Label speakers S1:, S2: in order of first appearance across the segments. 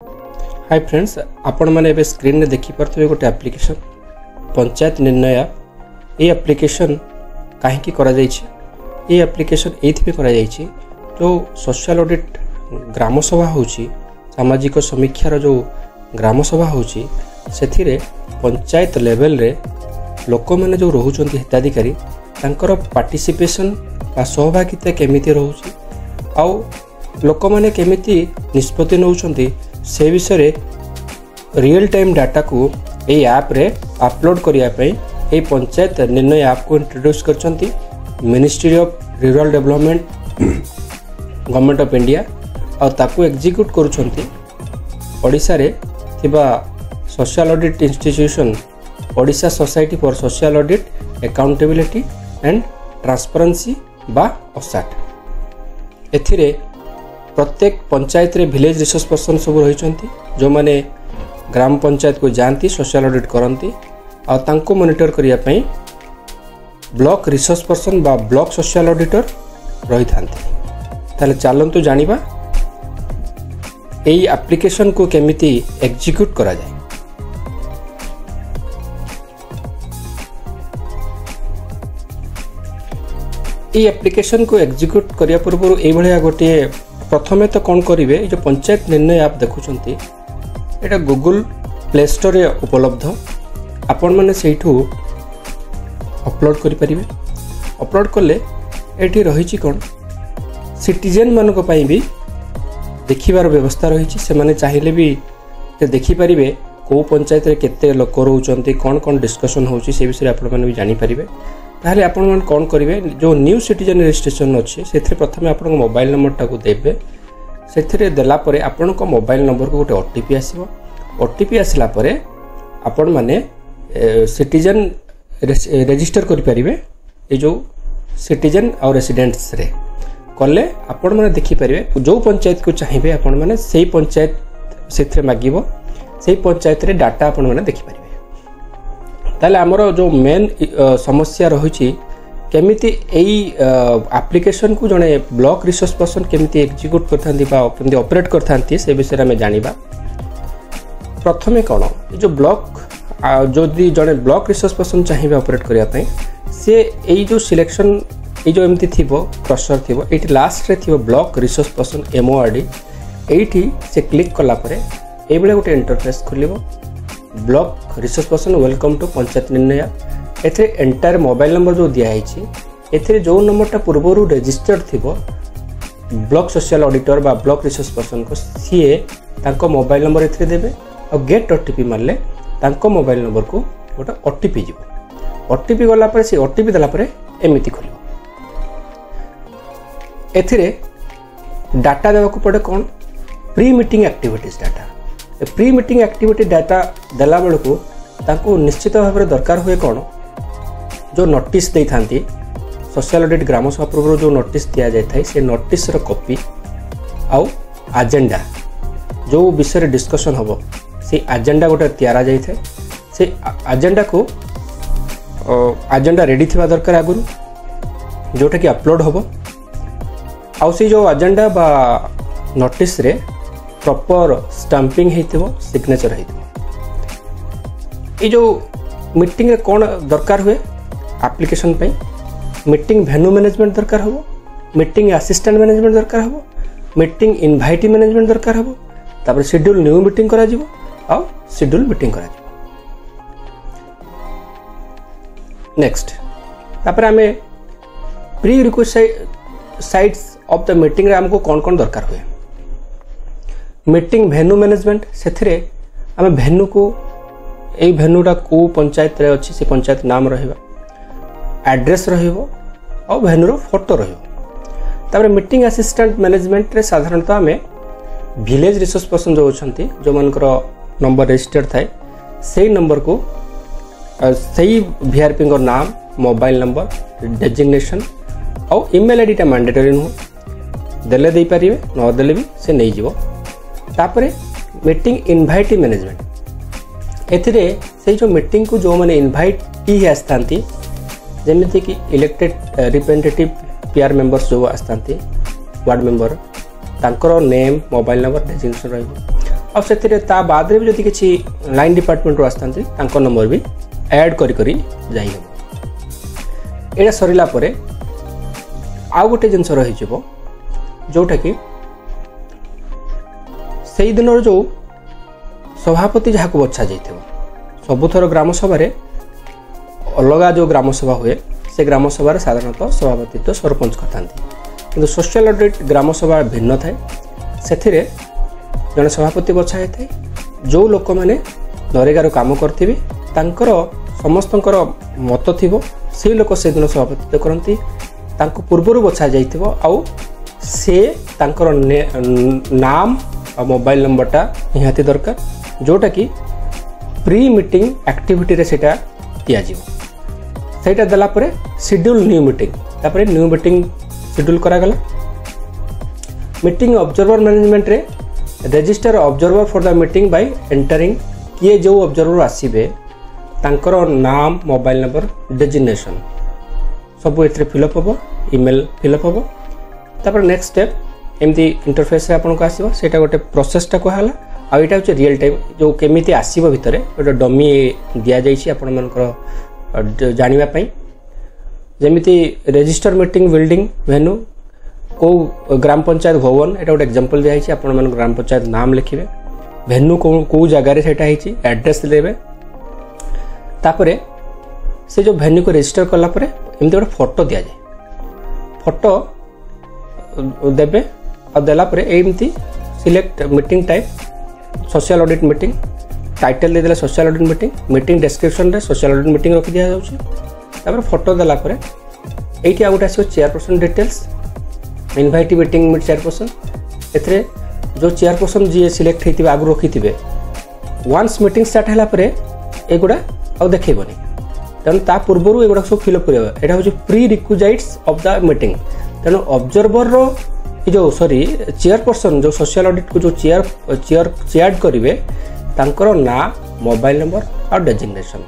S1: Hi friends, आपण मैंने एबे स्क्रीन में देखि पारथबे गोटे एप्लिकेशन पंचायत निर्णय ऐप। ये एप्लिकेशन काहेकि करा जायछि? ये एप्लिकेशन एथि करा जायछि जो सोशल ऑडिट ग्राम सभा होछि, सामाजिक समीक्षार जो ग्राम सभा होछि सेथिरे पंचायत लेवल रे लोक मैंने जो रोहुचंती हिताधिकारी तांकर पार्टिसिपेशन बा सहभागिता केमिति रोहुछि आउ लोक मैंने केमिति निष्पत्ति नउचंती से विषय रियल टाइम डाटा को ये ऐप रे अपलोड करिया पई ए पंचायत निर्णय ऐप को इंट्रोड्यूस करचंती ministry of rural development government of India और ताकू एग्जीक्यूट करूचंती ओडिशा रे थिबा social audit institution Odisha society for social audit accountability and transparency बा ओसाट। एथिरे प्रत्येक पंचायत रे विलेज रिसोर्स पर्सन सब रही जो माने ग्राम पंचायत को जानती सोशल ऑडिट करती और तांको मॉनिटर करिया पई ब्लॉक रिसोर्स पर्सन बा ब्लॉक सोशल ऑडिटर रही थांती। ताले चलंतु जानिबा एई एप्लिकेशन को केमिति एग्जीक्यूट करा जाए। एई एप्लिकेशन को एग्जीक्यूट करिया पूर्व एई भलिया गोटे प्रथमे तो कौन करेंगे जो पंचायत निर्णय ऐप देखुंती एटा गूगल प्ले स्टोर रे उपलब्ध आपण मैंने सेठू अपलोड करें। अपलोड कले एटी रही कौन सिटीजन मानक पई भी देखिबार व्यवस्था रही से माने चाहिए भी देखिपारे कौ पंचायत रे केते लोक रोचंती कौन कौन डिस्कशन होची से विषय आपण माने भी जानि परिबे। ताहले आपण मन कौन करेंगे जो न्यू सिटीजन रजिस्ट्रेशन अच्छे से प्रथम आप मोबाइल नंबर टाक देवे से देलापर आपण मोबाइल नंबर को गोटे ओटीपी आसो। ओटीपी आसला परे आपण माने सिटीजन रजिस्टर करें ये जो सिटीजन और रेसिडेंट्स रे कले आपण माने देखिपारे जो पंचायत को चाहिए आपण माने से पंचायत से मागिबो से पंचायत रे डाटा आपण माने देखिपारे। ताले आमर जो मेन समस्या रही केमिति एई एप्लिकेशन को जड़े ब्लॉक रिसोर्स पर्सन केमिति एग्जीक्यूट करथांती ऑपरेट करथांती से विषय में जानिबा। प्रथमे कौन जो ब्लॉक जो जड़े ब्लॉक रिसोर्स पर्सन चाहिए ऑपरेट करिया पई से एई जो सिलेक्शन ये जो एमती थिबो क्रसर थिबो एटी लास्ट रे थिबो ब्लॉक रिसोर्स पर्सन एमओआरडी एटी से क्लिक कला परे ए बेले गोटे इंटरफेस खुलिबो block resource person welcome to Panchayat Nirnay. एथे एंटायर मोबाइल नंबर जो दिया है एथे जो नंबरटा पूर्व रजिस्टर्ड थिबो ब्लॉक सोशल ऑडिटर बा ब्लॉक रिसोर्स पर्सन को सीए तांको मोबाइल नंबर एथे देबे और गेट ओटीपी मारले तांको मोबाइल नंबर को गोटे ओटीपी जीवो। ओटीपी गला पर से ओटीपी देला पर एमिति खोलिबो। एथिरे डाटा देवा को पड़े कौन pre meeting activities data. Pre meeting activity data देला बेल को तांको निश्चित भाव में दरकार हुए कौन जो नोटिस दे थांती सोशल ऑडिट ग्राम सभा पूर्व जो नोटिस दि जाए से नोटिस रो कॉपी आउ एजेंडा जो विषय डिस्कशन हम से एजेंडा गोटे तैयारा जाए से एजेंडा को एजेंडा रेडी थिबा दरकार आगुरु जोटा कि अपलोड हम आउ से जो एजेंडा बा नोटिस रे प्रॉपर स्टाम्पिंग हेतिबो सिग्नेचर हेतिबो। ये जो मीटिंग रे कौन दरकार हुए एप्लिकेशन पे मीटिंग वेन्यू मैनेजमेंट दरकार हो, मीटिंग असिस्टेंट मैनेजमेंट दरकार हो, मीटिंग इनवाइटी मैनेजमेंट दरकार हो, तापर शेड्यूल न्यू मीटिंग करा जिवो आ शेड्यूल मीटिंग करा जिवो। नेक्स्ट तापर हमें pre requisites of the meeting रे हमको कौन कौन दरकार हुए। मीटिंग वेन्यू मैनेजमेंट से आम वेन्यू को यही वेन्यूटा को पंचायत रे अच्छी से पंचायत नाम रहा एड्रेस रहिबो और वेन्यूर फोटो रहिबो। तापर मीटिंग असिस्टेंट मैनेजमेंट रे साधारणतः आम विलेज रिसोर्स पर्सन जो अच्छी जो मानकर नंबर रजिस्टर्ड थाए से नंबर को सही वीआरपी नाम मोबाइल नंबर डेजिग्नेशन और ईमेल आईडी मैंडेटरी नुह देले दे पारे न देले भी से नहीं जीवो। तापरे मीटिंग इनवाइटी मैनेजमेंट एथिरे से जो मीटिंग को जो माने इनवाइट ही आस्थांती जेमिति कि इलेक्टेड रिप्रेजेंटेटिव पीआर मेंबर्स जो आस्थांती वार्ड मेंबर तांकर नेम मोबाइल नंबर डेजिग्नेशन रहिबो ଆଉ ସେଥିରେ ତା ବାଦରେ ବି ଯଦି କିଛି ଲାଇନ୍ ଡିପାର୍ଟମେଣ୍ଟରୁ ଆସିଥାନ୍ତି ତାଙ୍କ ନମ୍ବର ବି ଆଡ଼୍ କରି କରି ଯାଇ ହେବ। ଏଇଟା ସରିଲା ପରେ ଆଉ ଗୋଟେ ଜିନିଷ ରହିଯିବ ଯେଉଁଟାକି ସେଇଦିନର ଯେଉଁ ସଭାପତି ଯାହାକୁ ବଛା ଯାଇଥିବ, ସବୁଥର ଗ୍ରାମସଭାରେ ଅଲଗା ଯେଉଁ ଗ୍ରାମସଭା ହୁଏ ସେ ଗ୍ରାମସଭାରେ ସାଧାରଣତଃ ସଭାପତିତ୍ୱ ସରପଞ୍ଚ କରିଥାନ୍ତି, କିନ୍ତୁ ସୋସିଆଲ ଅଡିଟ୍ ଗ୍ରାମସଭା ଭିନ୍ନ ଥାଏ। ସେଥିରେ ଜଣେ ସଭାପତି ବଛା ହେଇଥାଏ। ଯେଉଁ ଲୋକମାନେ ନରେଗାର କାମ କରିଥିବେ ତାଙ୍କର ସମସ୍ତଙ୍କର ମତ ଥିବ, ସେଇ ଲୋକ ସେଦିନ ସଭାପତିତ୍ୱ କରନ୍ତି। ତାଙ୍କୁ ପୂର୍ବରୁ ବଛା ଯାଇଥିବ ଆଉ ସେ ତାଙ୍କର ନାମ ଆଉ ମୋବାଇଲ ନମ୍ବରଟା ନିହାତି ଦରକାର, ଯେଉଁଟାକି ପ୍ରି ମିଟିଂ ଆକ୍ଟିଭିଟିରେ ସେଇଟା ଦିଆଯିବ। ସେଇଟା ଦେଲା ପରେ ସିଡ୍ୟୁଲ୍ ନ୍ୟୁ ମିଟିଂ, ତାପରେ ନ୍ୟୁ ମିଟିଂ ସିଡ୍ୟୁଲ୍ କରାଗଲା। ମିଟିଂ ଅବଜର୍ଭର ମ୍ୟାନେଜମେଣ୍ଟରେ register observer for the meeting by entering, କିଏ ଯେଉଁ ଅବଜର୍ଭର ଆସିବେ ତାଙ୍କର ନାମ, ମୋବାଇଲ ନମ୍ବର, ଡେଜିଗ୍ନେସନ୍ ସବୁ ଏଥିରେ ଫିଲ୍ଅପ୍ ହେବ, ଇମେଲ୍ ଫିଲ୍ଅପ୍ ହେବ। ତାପରେ ନେକ୍ସଟ ଷ୍ଟେପ୍ ଏମିତି ଇଣ୍ଟରଫେସ୍ରେ ଆପଣଙ୍କୁ ଆସିବ, ସେଇଟା ଗୋଟେ ପ୍ରୋସେସଟା କୁହାଗଲା। ଆଉ ଏଇଟା ହେଉଛି ରିଅଲ୍ ଟାଇମ୍ ଯେଉଁ କେମିତି ଆସିବ ଭିତରେ ଗୋଟେ ଡମି ଦିଆଯାଇଛି ଆପଣମାନଙ୍କର ଜାଣିବା ପାଇଁ। ଯେମିତି ରେଜିଷ୍ଟର ମିଟିଂ ବିଲ୍ଡିଂ ଭେନ୍ୟୁ, କେଉଁ ଗ୍ରାମ ପଞ୍ଚାୟତ ଭବନ, ଏଇଟା ଗୋଟେ ଏକ୍ଜାମ୍ପଲ୍ ଦିଆହେଇଛି। ଆପଣମାନଙ୍କ ଗ୍ରାମ ପଞ୍ଚାୟତ ନାମ ଲେଖିବେ, ଭେନ୍ୟୁ କେଉଁ ଜାଗାରେ ସେଇଟା ହେଇଛି, ଆଡ୍ରେସ୍ ଦେବେ। ତାପରେ ସେ ଯେଉଁ ଭେନ୍ୟୁକୁ ରେଜିଷ୍ଟର କଲା ପରେ ଏମିତି ଗୋଟେ ଫଟୋ ଦିଆଯାଏ, ଫଟୋ ଦେବେ। ଆଉ ଦେଲା ପରେ ଏମିତି select meeting type, social audit meeting, title देदेला सोशल ऑडिट मीटिंग डिस्क्रिप्शन रे सोशल ऑडिट मीटिंग रखि दिया जाउछि। तापर फोटो देला परे एठी आ गुटा आसीबो chairperson details, invite meeting meet chairperson. एथरे जो चेयरपर्सन जी सिलेक्ट हेतिबे आगु रखिथिबे, वन्स मीटिंग स्टार्ट हला परे एगुडा आ देखैबनी, तेणु ता पूर्वरु एगुडा सब फिलअप करबा। एटा होछि prerequisites of the meeting. तेणु ऑब्जर्वर रो जो चेयरपर्सन जो सोशल ऑडिट को जो चेयर करेंगे तांकर ना, मोबाइल नंबर और डेजिग्नेशन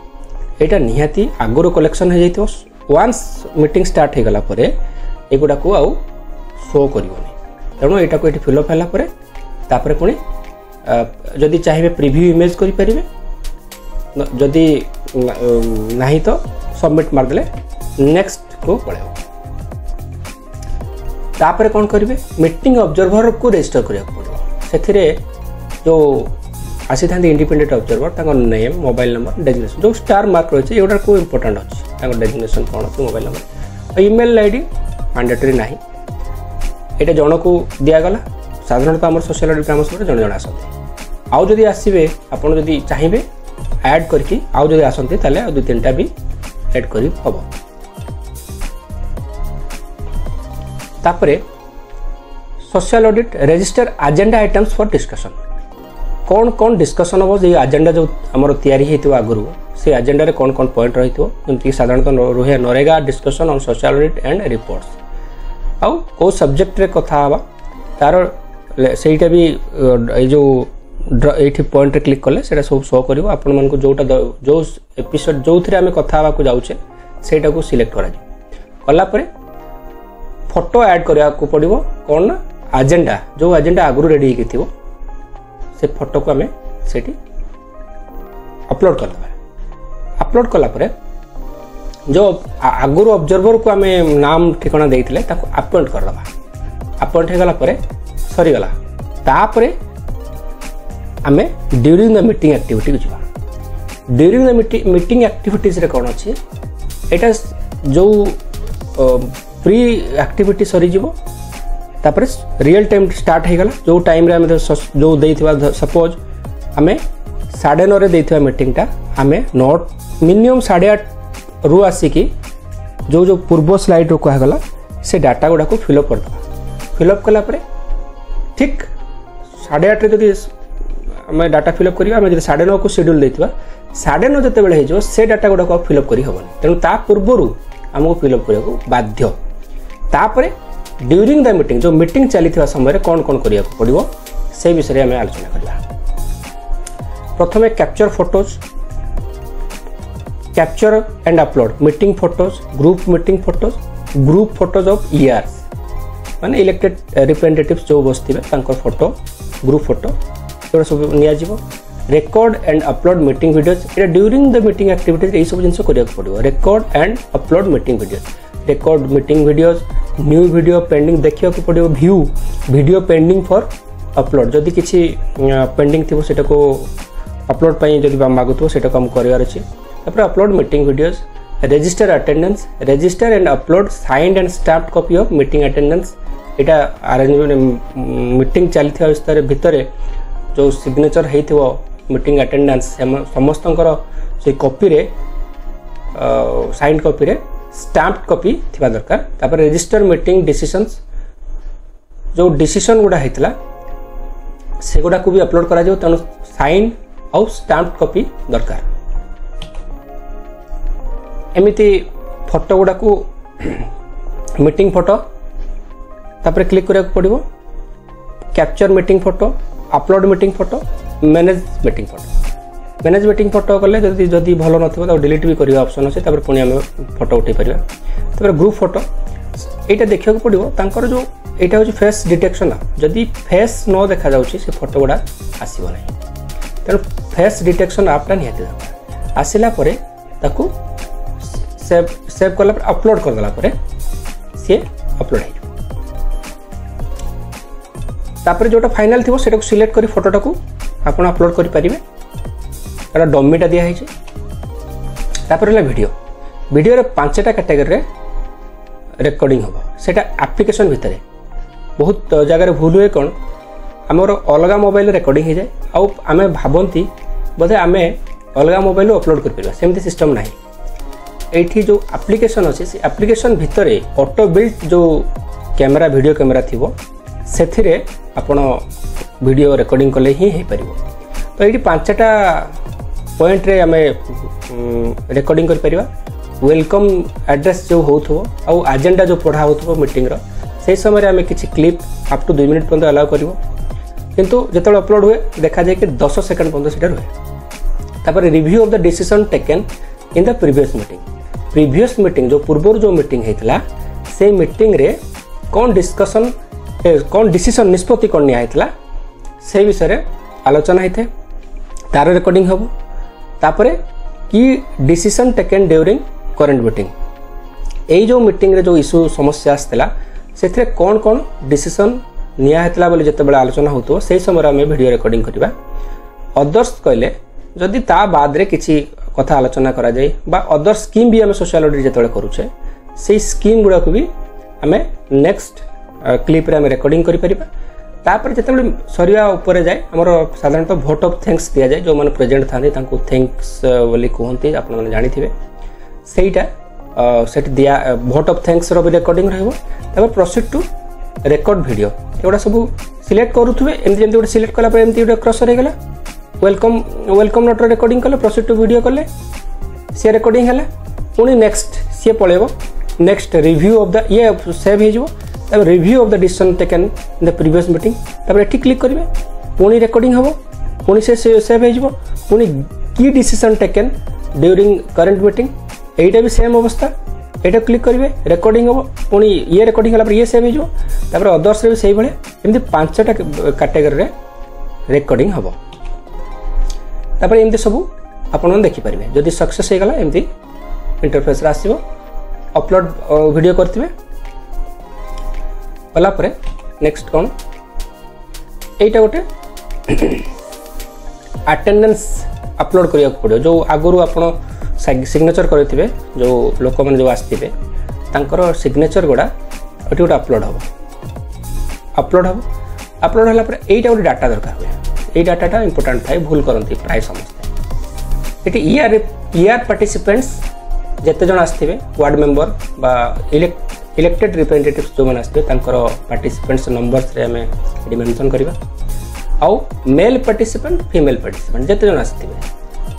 S1: एटा निहाती आगुर कलेक्शन हो जाइतो। वन्स मीटिंग स्टार्ट हो गला परे एगुडा को आउ शो करबनी। तेणु एटा को एठी फिलअप हला परे तापरे पुणी जदि चाहिए प्रिव्यू इमेज करि परिबे, जदि नाही तो सबमिट मार देले नेक्स्ट को पळेबो। तापर कौन करेंगे, मीटिंग ऑब्जर्वर को रजिस्टर करिया पड़ो। सेथिरे जो आसी था इंडिपेंडेंट ऑब्जर्वर ताको नेम, मोबाइल नंबर, डेजिग्नेशन जो स्टार मार्क रही है एगुड़ा को इम्पोर्टाट अच्छी, ताको डेजिग्नेशन कौन अच्छे, mobile number, email ID mandatory ना। ये जन को दिगला साधारणतः आम सोशल ऑडिट ग्राम सभा जन जन आसते। आउ जदि आसबे आपड़ जदि चाहिए ऐड करके आउ जदि आसते ताले दु तीन भी ऐड कर हम। तापरे social audit register agenda items for discussion. कौन कौन डिस्कशन हम जो एजेंडा जो आमर तैयारी होता आगु से एजेंडा रे कौन कौन पॉइंट रही जमीक साधारणतः रुहे NREGA discussion on social audit and reports. आउ को सब्जेक्ट रे कथा हवा तार सेटा भी जो ये पॉइंट रे क्लिक कले सेटा सब शो करिवो आपण मानको जोटा जो एपिसोड जो थरे आमे कथा हवा को जाउछे सेटा को सिलेक्ट करा कला परे फोटो ऐड करिया को पड़िवो। कौन ना एजेंडा जो एजेंडा आगु रेडी होई थिवो से फोटो को आमे सेठी अपलोड कर दबा। अपलोड कला परे जो आगु ऑब्जर्वर को आमे नाम ठिकाना देइथिले ताको अपॉइंट कर दबा। अपॉइंट हे गला परे सरी गला। तापरे आमे ड्यूरिंग द मीटिंग एक्टिविटी को जिवा। ड्यूरिंग द मीटिंग एक्टिविटीज रे कोन अछि एटा जो प्री एक्टिविटी सरी जीवो तापर रियल टाइम स्टार्ट हो गला। जो टाइम रे आमे जो देइथिबा सपोज आमे 9:30 रे देइथिबा मीटिंग टा आमे नोट मिनिमम 8:30 रु आसिकी जो जो पूर्व स्लाइड रो कहा गला से डाटा गुडा को फिलअप कर दबा। फिलअप कला परे ठीक 8:30 रे जदि आमे डाटा फिलअप करिया आमे जदि 9:30 को शेड्यूल देइथिबा 9:30 जते बेले हेजो से डाटा गुडा को फिलअप करी हबनी। तेनु ता पूर्वरु हमको फिलअप करिया को बाध्य। तापरे ड्यूरिंग द मीटिंग जो मीटिंग चली समय कौन कौन करिया को पड़िवो से विषय में आलोचना करबा। प्रथमे capture photos, capture and upload meeting photos, group meeting photos, group photos of ERs माने इलेक्टेड रिप्रेजेंटेटिव्स जो बसथिबे तांकर फोटो, ग्रुप फोटो, एगुड़ा सब नियाजिबो। Record and upload meeting videos, ये ड्यूरिंग द मीटिंग एक्टिविटीज ये सब जिनस करिया पड़ो। Record and upload meeting videos, record meeting videos, new video pending देखिया को पड़ो। View video pending for upload, जदि किछि पेंडिंग थिबो सेटा को अपलोड पई जदि मागुथबो सेटा को हम करिवार अछि। तापर upload meeting videos, register attendance, register and upload signed and stamped copy of meeting attendance. Etah arrangement meeting चलथिया विस्तार भितरे जो सिग्नेचर हेइथिबो मीटिंग अटेंडेंस समस्तंकर से कॉपी रे साइन कॉपी रे स्टैम्प्ड कॉपी थिबा दरकार। तापर रजिस्टर मीटिंग डिसीजंस, जो डिसीजन गुडा हेतला से गुडा को भी अपलोड करा जाओ, तनु साइन और स्टैम्प्ड कॉपी दरकार। एमिति फोटो गुडा को मीटिंग फोटो तापर क्लिक करिया पड़िबो। Capture meeting photo, upload meeting photo, manage meeting photo. Manage meeting photo कले जदि जदि भलो नथिबो त डिलीट भी करिया ऑप्शन अछि। तापर पुनी हम फोटो उठै परिबा। तापर ग्रुप फोटो, एटा देखिया को पड़िबो तांकर जो एटा होची फेस डिटेक्शन। जदि फेस न देखा जाउची से फोटो गुडा आसीबो नै, त फेस डिटेक्शन आपटा निहाती दरकार। आसिला परे ताकू सेव करला पर अपलोड कर देला परे से अपलोड हे। तापर जोटा फाइनल थिबो सेटा को सिलेक्ट करी फोटोटा को आपण अपलोड करि परिबे। एटा डमीटा दिया है। तापर हला वीडियो, वीडियो रे 5टा कैटेगरी रे रिकॉर्डिंग होबो। सेटा एप्लीकेशन भितरे बहुत जगह रे भूल हुए कोन हमर अलगा मोबाइल रिकॉर्डिंग हे जाय आ आमे भाबंती बोधे आमे अलगा मोबाइल अपलोड कर परिबा, सेमती सिस्टम नाही। एठी जो एप्लीकेशन अछि से एप्लीकेशन भितरे ऑटो बिल्ट जो कैमरा वीडियो कैमरा थिबो सेथिरे आपण वीडियो रिकॉर्डिंग कले ही हे परिबो। तो ये 5टा पॉइंट रे आमे रिकॉर्डिंग कर परिबा। वेलकम एड्रेस जो होथबो आ एजेंडा जो पढ़ा होथबो मीटिंग रो से समय रे आमे किछि क्लिप अप टू 2 मिनिट पर्यंत अलाउ करिवो, किंतु जेतले अपलोड हुए देखा जाय कि 10 सेकंड पर्यंत सेटा रहे। तापर review of the decision taken in the previous meeting, previous meeting जो पूर्व जो मीटिंग हेतला से मीटिंग रे कोन डिस्कशन कौन डिसीजन निष्पत्ति कौन निया से विषय रे आलोचना होते तार रिकॉर्डिंग हम। तापरे कि decision taken during current meeting, यही जो मीटिंग रे जो इश्यू समस्या आसला से कौन कौन डिसीजन निया हेतला बोले जते बेला आलोचना होतो से समय आम वीडियो रिकॉर्डिंग करबा। अदर्स कहले जदि ता बाद रे किछि कथा आलोचना करा जाय बा अदर स्कीम भी आम सोशल ऑडिट जते करूछे से स्कीम गुडा को भी आम नेक्स्ट क्लिप रे आम रिकॉर्डिंग करि परिबा। तापर जते बेले सरिया ऊपर जाय हमर साधारणतः भोट ऑफ थैंक्स दिया जाय, जो माने प्रेजेंट थाने तांको थैंक्स बोली कहंती आपण माने जानि थिबे सेटा सेट दिया भोट ऑफ थैंक्स रो भी रिकॉर्डिंग रहबो। तापर प्रोसीड टू रिकॉर्ड वीडियो एगुड़ा सब सिलेक्ट करूथुबे एमती एमती गोटे सिलेक्ट कला पर एमती गोटे क्रसर हो गला। वेलकम नोट रिकॉर्डिंग कले प्रोसीड टू वीडियो कले सी रिकॉर्डिंग है पुणी नेक्स्ट सी पलैब नेक्स्ट रिव्यू ऑफ द ये सेव हो तब review of the decision taken in the previous meeting तब एठी क्लिक करेंगे पुणी रिकॉर्डिंग हम पुणी से सेव हो पुणी की decision taken during current meeting यहीटा भी सेम अवस्था ये क्लिक करेंगे रिकॉर्डिंग हम पुणी ये रिकॉर्डिंग है ये सेव हो अदर्स भी से एमती 5टा कैटेगरी रिकॉर्डिंग हम तापर एमती सब आपण देखिपारे जदि सक्सेस हो गला एमती इंटरफेस आसो अपलोड वीडियो करते गला नेक्स्ट कौन यहीटा गोटे अटेंडेंस अपलोड करने पड़ो जो आगु आपण सिग्नेचर करते जो लोक मैंने जो आसते सिग्नेचर गुड़ा ये गोटे अपलोड हम अपलोड है यहीटा गोटे डाटा दरकार हुए ये डाटा इंपोर्टेंट थाए भूल करती प्राय समस्ते ये ईआर पार्टिसिपेंट्स जिते जन आसते वार्ड मेंबर बा इलेक्टेड रिप्रेजेंटेटिव्स जो मैंने आसते पार्टिसिपेंट्स नंबर्स रे आमे ये मेंशन करवा आउ मेल पार्टिसिपेंट फीमेल पार्टिसिपेंट जिते जन आसते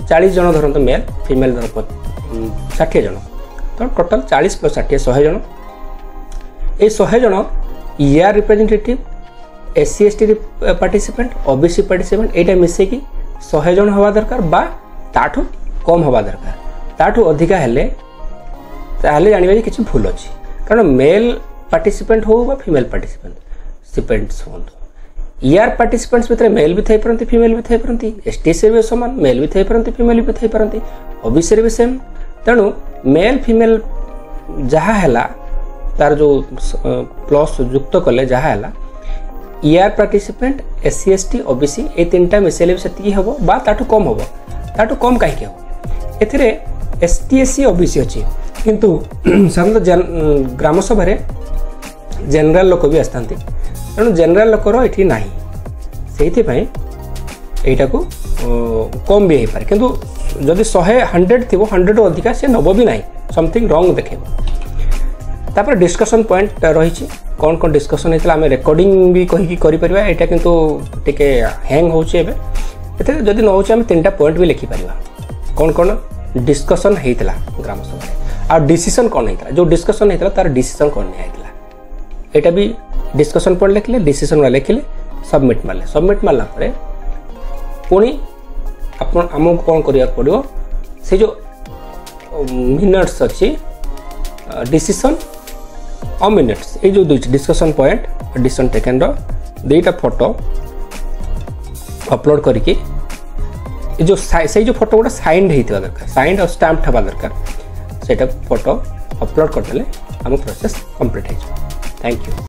S1: 40 जन धरत मेल फीमेल धर 60 जन तो टोटल 40 + 60 100 जन ये 100 जन ER representative SC ST participant OBC participant यहाँ मिसेकी 100 जन हवा दरकार बा ताठू कम हवा दरकार ताठू अधिका हेले जानिबे कि भूल अच्छी कारण मेल पार्टिसिपेंट हो बा फीमेल पार्टिसिपेंट्स हो ईआर पार्टिसिपेंट्स भितर मेल भी थी फीमेल भी थी एसटीएससी भी सामान मेल भी थी फीमेल भी थी ओबीसी भी सेम तेणु मेल फीमेल जहाँ है तार जो प्लस युक्त कले जहाँ है ER participant SC ST OBC ये तीनटा मिसेले भी हम बा ताठू कम हम ताठू कम कहीं हम एथिरे एसटीएससी ओबीसी अच्छी किंतु साधारणतः ग्राम सभा जनरल लोक भी आसता तेणु जनरल लोकर ये ना से यहीटा को कम भी हो पाए किंतु जदि 100 थी 100 अधिका से नब भी ना समथिंग रंग देखे तापर डिस्कशन पॉइंट रही कौन कौन डिस्कशन होता आम रेकर्डिंग भी कहीकि करें यहाँ कितु टे हैंग होती जदि न हो 3टा पॉइंट भी लिखिपर कौन कौन डिस्कशन होता ग्राम सभा आ डिसीजन कौन होता जो डिस्कशन होता तार डिसीजन कौन निया यहाँ भी डिस्कशन पॉइंट लिखले डिसीजन लिखले सबमिट मारला पुणी आमको कौन करिया पड़ो से जो मिनट्स अच्छी डिसीजन और मिनट्स ये जो डिस्कशन पॉइंट डिसीजन टेकन दुईटा फोटो अपलोड करके जो से जो फोटो गोटे साइंड होता दरकार साइंड और स्टाम्प हवा दरकार से फोटो अपलोड करदे आम प्रोसेस कंप्लीट हो। Thank you.